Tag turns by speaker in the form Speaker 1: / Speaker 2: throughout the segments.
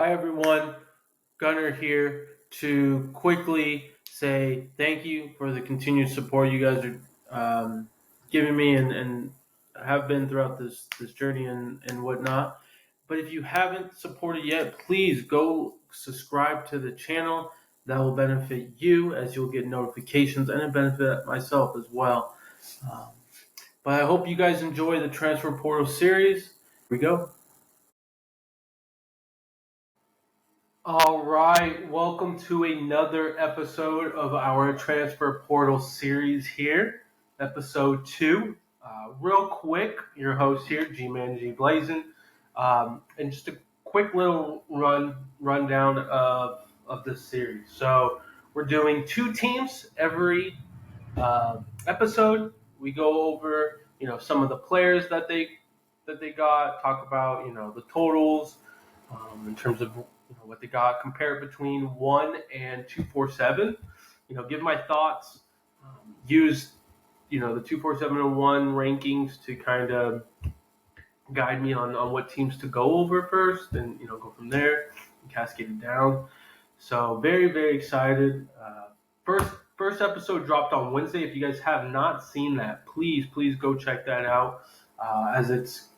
Speaker 1: Hi everyone, Gunner here to quickly say thank you for the continued support you guys are giving me and have been throughout this journey and whatnot. But if you haven't supported yet, please go subscribe to the channel. That will benefit you as you'll get notifications and it benefit myself as well. Um, but I hope you guys enjoy the Transfer Portal series. Here we go. All right, welcome to another episode of our Transfer Portal series here, episode 2. Real quick, your host here, G-Man G Blazin, and just a quick little rundown of this series. So we're doing 2 teams every episode. We go over some of the players that they got, talk about the totals in terms of what they got, compare between 1 and 247. Give my thoughts. Use the 247 and 1 rankings to kind of guide me on what teams to go over first, and go from there and cascade it down. So very very excited. First episode dropped on Wednesday. If you guys have not seen that, please go check that out, as it's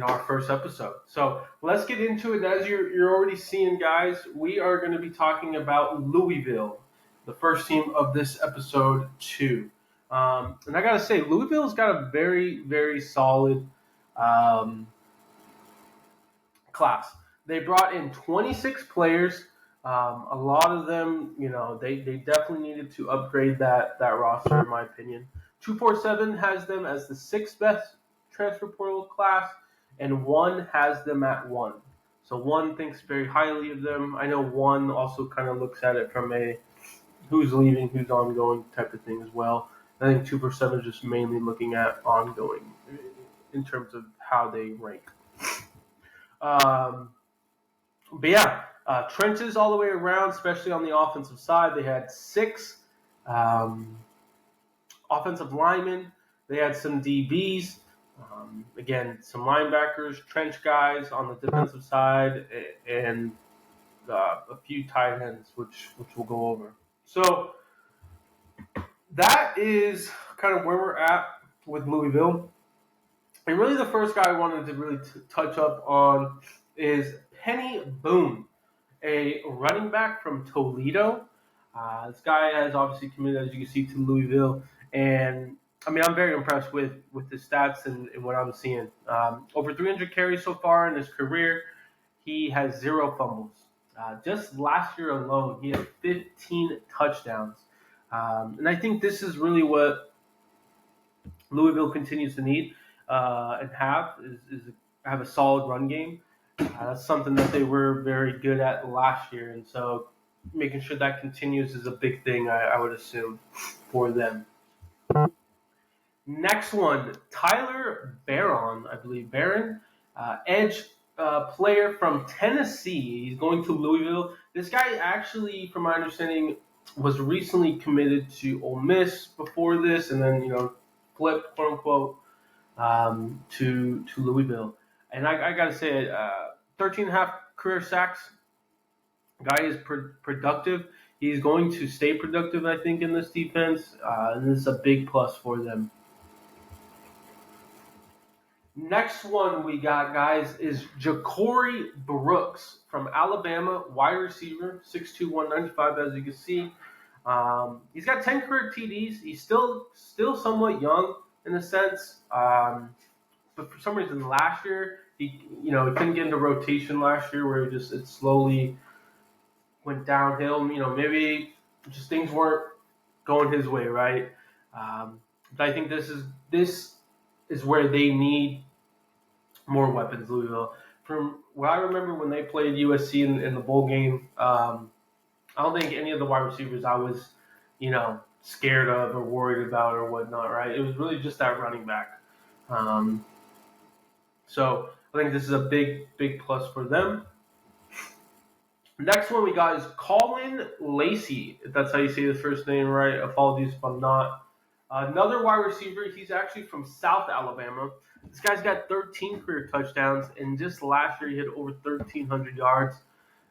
Speaker 1: our first episode. So let's get into it. As you're already seeing, guys, we are going to be talking about Louisville, the first team of this episode 2. And I gotta say, Louisville's got a very very solid class. They brought in 26 players. A lot of them, they definitely needed to upgrade that roster, in my opinion. 247 has them as the 6th best transfer portal class, and 1 has them at 1. So 1 thinks very highly of them. I know 1 also kind of looks at it from a who's leaving, who's ongoing type of thing as well. I think 247 is just mainly looking at ongoing in terms of how they rank. But yeah, trenches all the way around, especially on the offensive side. They had 6 offensive linemen. They had some DBs. Again, some linebackers, trench guys on the defensive side, and a few tight ends, which we'll go over. So that is kind of where we're at with Louisville. And really the first guy I wanted to really touch up on is Penny Boone, a running back from Toledo. This guy has obviously committed, as you can see, to Louisville. And, I'm very impressed with his stats and what I'm seeing. Over 300 carries so far in his career. He has 0 fumbles. Just last year alone, he had 15 touchdowns. And I think this is really what Louisville continues to need and is have a solid run game. That's something that they were very good at last year, and so making sure that continues is a big thing, I would assume, for them. Next one, Tyler Barron, I believe. Barron, edge player from Tennessee. He's going to Louisville. This guy actually, from my understanding, was recently committed to Ole Miss before this, and then flipped, quote unquote, to Louisville. And I gotta say, 13 and a half career sacks. Guy is productive. He's going to stay productive, I think, in this defense, and this is a big plus for them. Next one we got, guys, is Ja'Cory Brooks from Alabama, wide receiver, 6'2", 195, as you can see. He's got 10 career TDs. He's still somewhat young in a sense, but for some reason last year he couldn't get into rotation last year, where it slowly went downhill. Maybe just things weren't going his way, right? But I think this is where they need more weapons, Louisville. From what I remember when they played USC in the bowl game, I don't think any of the wide receivers I was, scared of or worried about or whatnot, right? It was really just that running back. So I think this is a big plus for them. Next one we got is Colin Lacey, if that's how you say his first name right. Apologies if I'm not. Another wide receiver. He's actually from South Alabama. This guy's got 13 career touchdowns, and just last year he had over 1,300 yards.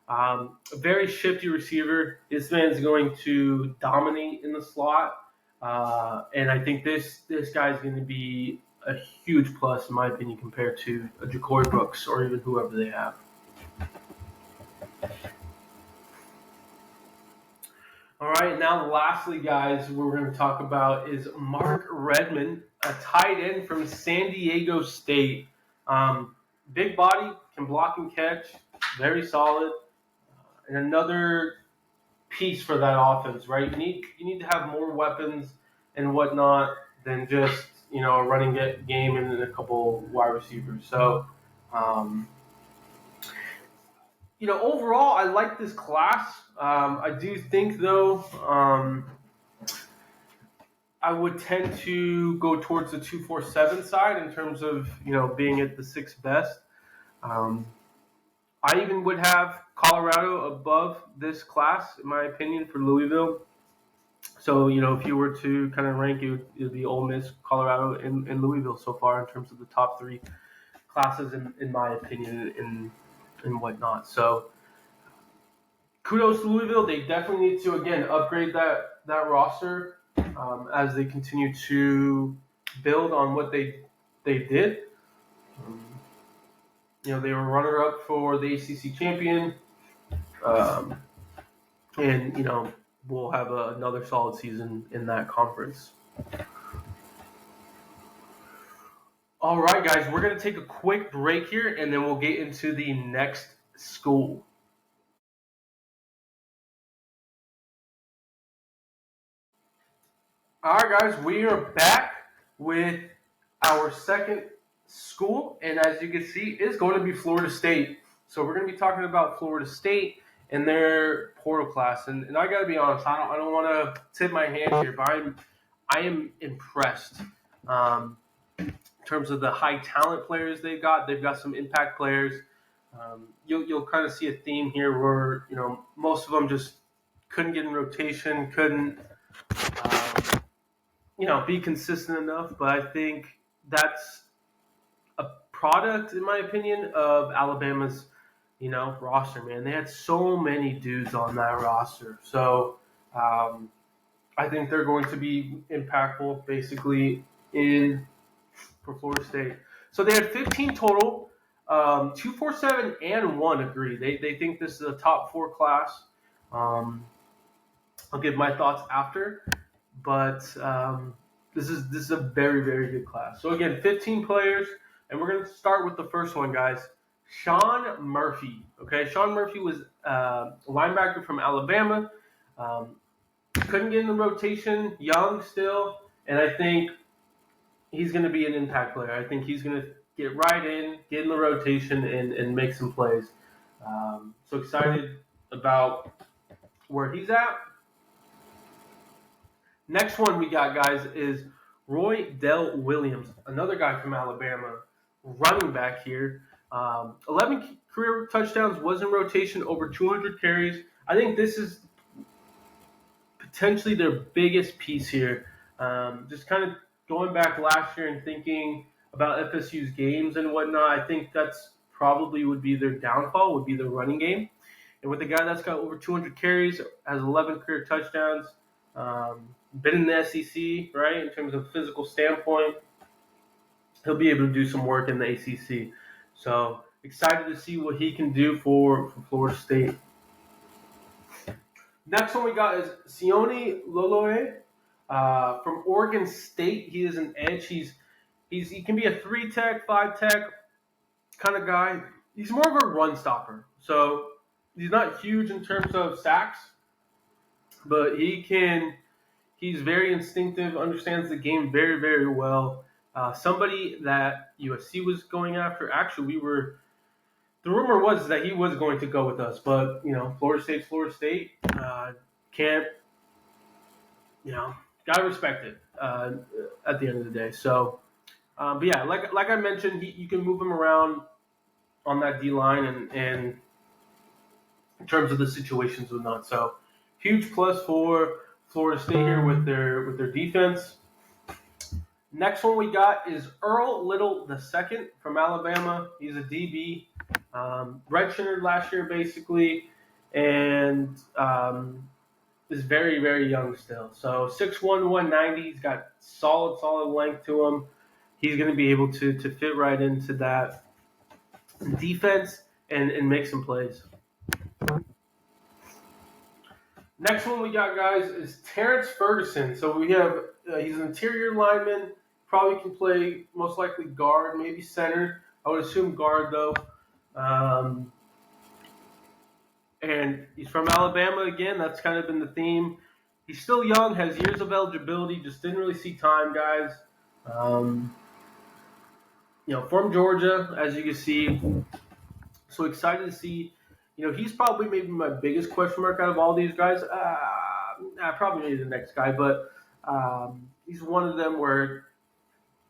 Speaker 1: A very shifty receiver. This man's going to dominate in the slot, and I think this guy's going to be a huge plus in my opinion compared to a Ja'Cory Brooks or even whoever they have. All right, now lastly, guys, what we're going to talk about is Mark Redmond, a tight end from San Diego State. Big body, can block and catch, very solid, and another piece for that offense, right? You need to have more weapons and whatnot than just a running game and then a couple wide receivers. So, overall, I like this class. I do think though, I would tend to go towards the 247 side in terms of being at the sixth best. I even would have Colorado above this class, in my opinion, for Louisville. So, if you were to kind of rank it, would be Ole Miss, Colorado, and Louisville so far in terms of the top three classes, in my opinion, and whatnot. So, kudos to Louisville. They definitely need to, again, upgrade that roster as they continue to build on what they did. They were runner-up for the ACC champion. And we'll have another solid season in that conference. All right, guys, we're going to take a quick break here, and then we'll get into the next school. All right, guys, we are back with our second school, and as you can see, it's going to be Florida State. So we're going to be talking about Florida State and their portal class. And I got to be honest, I don't want to tip my hand here, but I am impressed in terms of the high talent players they've got. They've got some impact players. You'll kind of see a theme here where most of them just couldn't get in rotation, couldn't be consistent enough. But I think that's a product, in my opinion, of Alabama's roster. Man, they had so many dudes on that roster. So I think they're going to be impactful, basically, for Florida State. So they had 15 total. 247 and 1 agree. They think this is a top 4 class. I'll give my thoughts after, but this is a very, very good class. So again, 15 players, and we're going to start with the first one, guys. Sean Murphy. Okay, Sean Murphy was a linebacker from Alabama. Couldn't get in the rotation, young still, and I think he's going to be an impact player. I think he's going to get right in, get in the rotation, and make some plays. So excited about where he's at. Next one we got, guys, is Roy Dell Williams, another guy from Alabama, running back here. 11 career touchdowns, was in rotation, over 200 carries. I think this is potentially their biggest piece here. Just kind of going back last year and thinking about FSU's games and whatnot, I think that's probably would be their downfall, would be their running game. And with a guy that's got over 200 carries, has 11 career touchdowns, been in the SEC, right, in terms of physical standpoint, he'll be able to do some work in the ACC. So excited to see what he can do for Florida State. Next one we got is Sione Loloe from Oregon State. He is an edge. He can be a 3-tech, 5-tech kind of guy. He's more of a run stopper. So he's not huge in terms of sacks, but he's very instinctive, understands the game very, very well. Somebody that USC was going after. Actually, the rumor was that he was going to go with us, but Florida State's Florida State. Can't, gotta respect it at the end of the day. So, but yeah, like I mentioned, you can move him around on that D line and in terms of the situations and not. So, huge plus for Florida State here with their defense. Next one we got is Earl Little II from Alabama. He's a DB, redshirted last year basically, and is very, very young still. So 6'1", 190. He's got solid length to him. He's going to be able to fit right into that defense and make some plays. Next one we got, guys, is Terrence Ferguson. So we have he's an interior lineman. Probably can play most likely guard, maybe center. I would assume guard though. And he's from Alabama again. That's kind of been the theme. He's still young, has years of eligibility. Just didn't really see time, guys. From Georgia, as you can see. So excited to see. He's probably maybe my biggest question mark out of all these guys. Probably maybe the next guy, but he's one of them where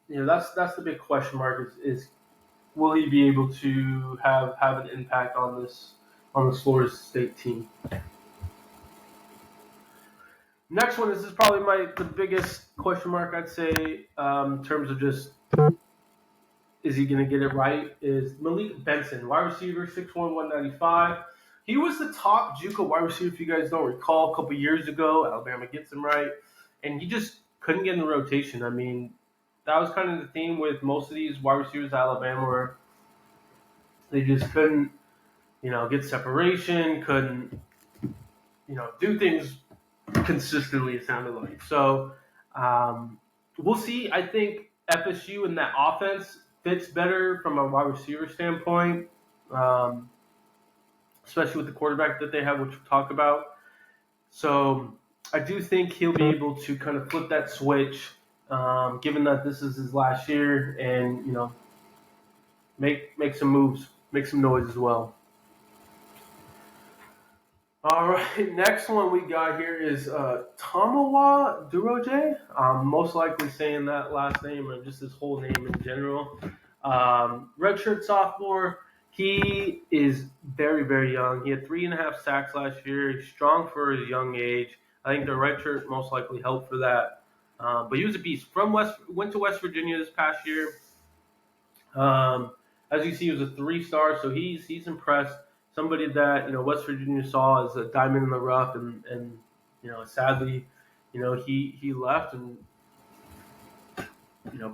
Speaker 1: that's the big question mark is will he be able to have an impact on this Florida State team. Next one, this is probably the biggest question mark I'd say in terms of just is he going to get it right, is Malik Benson, wide receiver, 6'1", 195. He was the top JUCO wide receiver, if you guys don't recall, a couple years ago. Alabama gets him right, and he just couldn't get in the rotation. I mean, that was kind of the theme with most of these wide receivers at Alabama, where they just couldn't, get separation, couldn't, do things consistently, it sounded like. So we'll see. I think FSU in that offense fits better from a wide receiver standpoint, especially with the quarterback that they have, which we'll talk about. So I do think he'll be able to kind of flip that switch, given that this is his last year, and make some moves, make some noise as well. All right, next one we got here is Tamawa Duroje. I'm most likely saying that last name or just his whole name in general. Redshirt sophomore. He is very, very young. He had 3.5 sacks last year. He's strong for his young age. I think the redshirt most likely helped for that. But he was a beast. Went to West Virginia this past year. As you see, he was a 3-star, so he's impressed. Somebody that West Virginia saw as a diamond in the rough, and sadly, he left and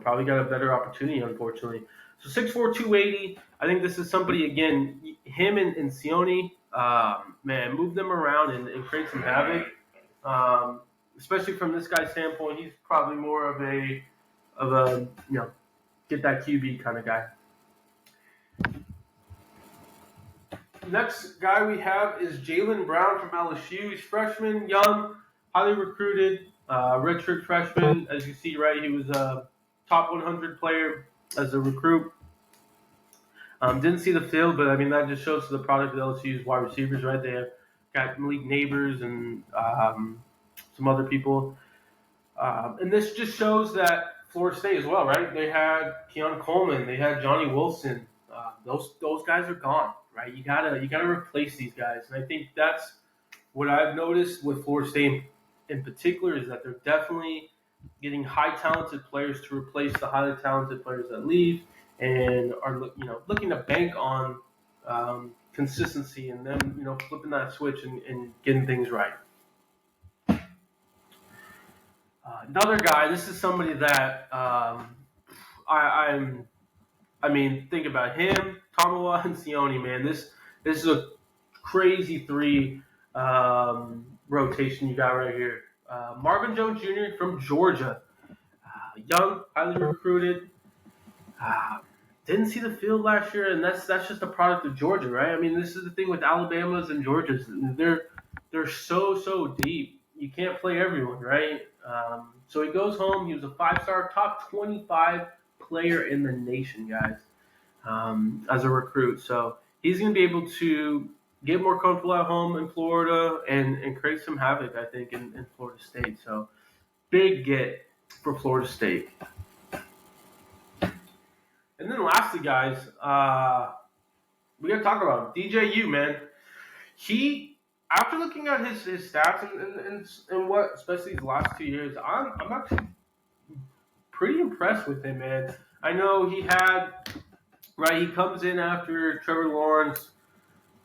Speaker 1: probably got a better opportunity, unfortunately. So 6'4", 280. I think this is somebody, again, him and Sione, man, move them around and create some havoc. Especially from this guy's standpoint, he's probably more of a get that QB kind of guy. Next guy we have is Jalen Brown from LSU. He's freshman, young, highly recruited, redshirt freshman. As you see, right, he was a top 100 player as a recruit. Didn't see the field, but I mean that just shows the product of LSU's wide receivers, right? They have got Malik Neighbors and some other people, and this just shows that Florida State as well, right? They had Keon Coleman, they had Johnny Wilson. Those guys are gone, right? You gotta replace these guys, and I think that's what I've noticed with Florida State in particular is that they're definitely getting high talented players to replace the highly talented players that leave, and are looking to bank on consistency and them flipping that switch and getting things right. Another guy, this is somebody that I mean, think about him, Tamawa, and Sione, man. This is a crazy 3 rotation you got right here. Marvin Jones Jr. from Georgia, young, highly recruited. Didn't see the field last year, and that's just a product of Georgia, right? I mean, this is the thing with Alabama's and Georgia's. They're so deep. You can't play everyone, right? So he goes home. He was a 5-star, top 25 player in the nation, guys, as a recruit. So he's going to be able to get more comfortable at home in Florida and create some havoc, I think, in Florida State. So big get for Florida State. And then lastly, guys, we got to talk about him. DJU, man. He, after looking at his stats and what, especially these last 2 years, I'm actually pretty impressed with him, man. I know he comes in after Trevor Lawrence.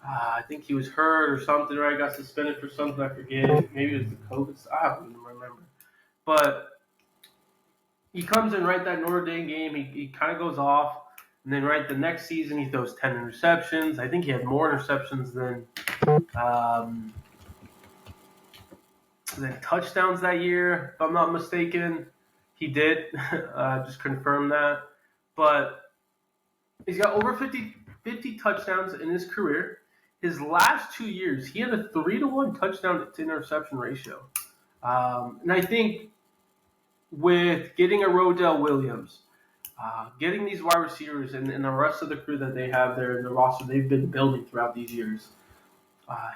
Speaker 1: I think he was hurt or something, right? Got suspended for something, I forget. Maybe it was the COVID. I don't even remember. But he comes in right that Notre Dame game. He kind of goes off. And then right the next season, he throws 10 interceptions. I think he had more interceptions um, than touchdowns that year, if I'm not mistaken. He did. Just confirm that. But he's got over 50 touchdowns in his career. His last 2 years, he had a 3-to-1 touchdown to interception ratio. And I think with getting a Rodell Williams, getting these wide receivers and the rest of the crew that they have there in the roster they've been building throughout these years,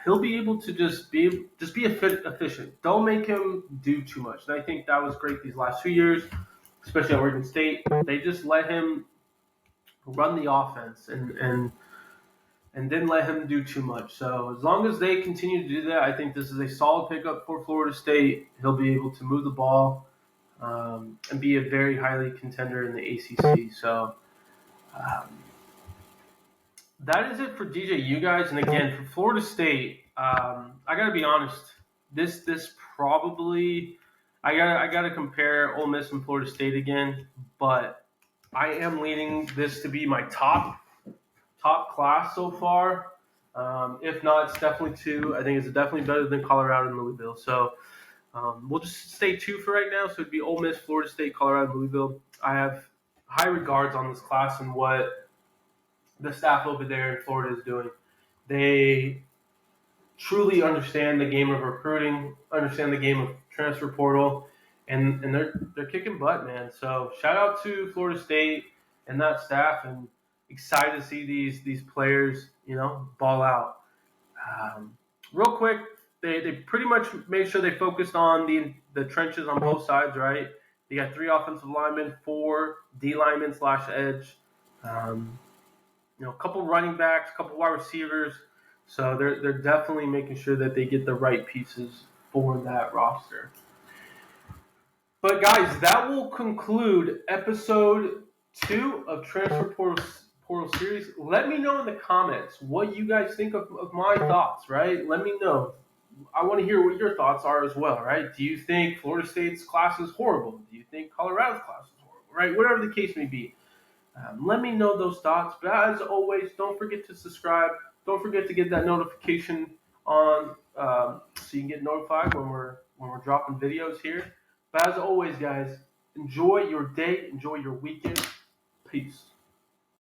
Speaker 1: he'll be able to just be efficient. Don't make him do too much. And I think that was great these last 2 years, especially at Oregon State. They just let him run the offense and didn't let him do too much. So as long as they continue to do that, I think this is a solid pickup for Florida State. He'll be able to move the ball and be a very highly contender in the ACC. So that is it for DJU guys. And again, for Florida State, I got to be honest. This probably I gotta compare Ole Miss and Florida State again, but I am leaning this to be my top class so far. If not, it's definitely 2. I think it's definitely better than Colorado and Louisville. So we'll just stay 2 for right now. So it'd be Ole Miss, Florida State, Colorado, and Louisville. I have high regards on this class and what the staff over there in Florida is doing. They truly understand the game of recruiting, understand the game of transfer portal, and they're kicking butt, man. So shout out to Florida State and that staff, and excited to see these players, ball out. Real quick, they pretty much made sure they focused on the trenches on both sides, right? They got 3 offensive linemen, 4 D linemen / edge, a couple running backs, a couple wide receivers. So they're definitely making sure that they get the right pieces for that roster. But guys, that will conclude episode 2 of Transfer Portal Series. Let me know in the comments what you guys think of my thoughts, right? Let me know. I want to hear what your thoughts are as well, right? Do you think Florida State's class is horrible? Do you think Colorado's class is horrible, right? Whatever the case may be. Let me know those thoughts. But as always, don't forget to subscribe. Don't forget to get that notification on so you can get notified when we're dropping videos here. But as always, guys, enjoy your day. Enjoy your weekend. Peace.